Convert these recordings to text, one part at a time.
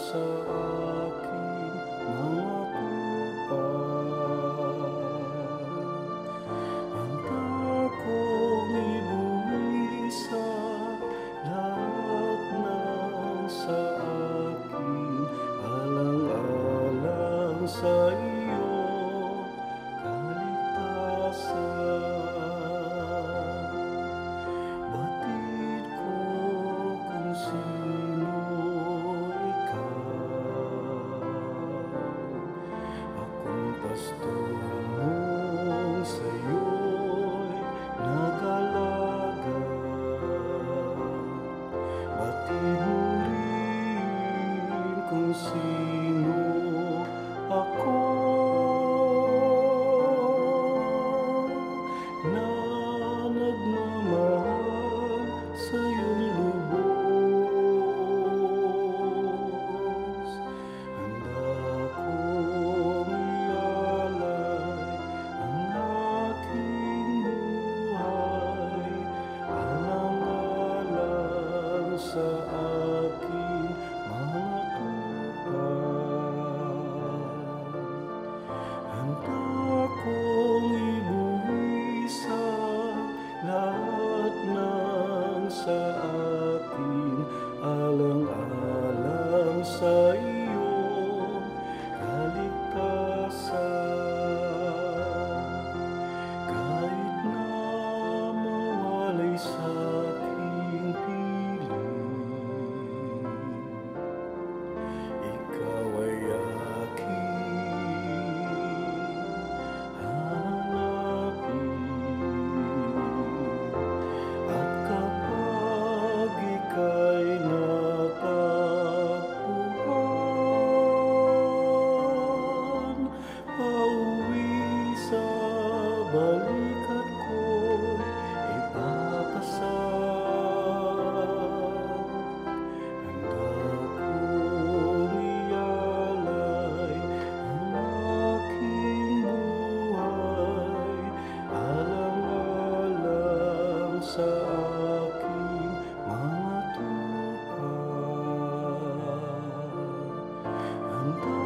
sa aking mga tupad. Handa kong ibuwi sa lahat ng sa akin, alang-alang sa iyong kaligtasan. Batid ko kung sino ikaw, akong pastor mong sa'yo'y nag-alaga. Batid mo rin kung sino ako, na nagmamahal sa'yong lubos. Handa kong ialay ang aking buhay, alang-alang sa aking mga tupad. Handa kong ibuwi sa lahat ng sa akin, alang-alang sa iyong kaligtasan. Kahit na mawalay sa'king piling, ikaw ay aking hanapin. At kapag ika'y natagpuan, pauwi sa balikat ko'y ipapasang. Handa kong ialay ang aking buhay, alang-alang sa aking mga tupad. Handa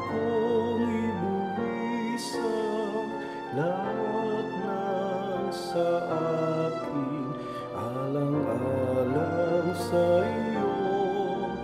kong ibuwi sa lahat ng sa akin, alang-alang sa iyong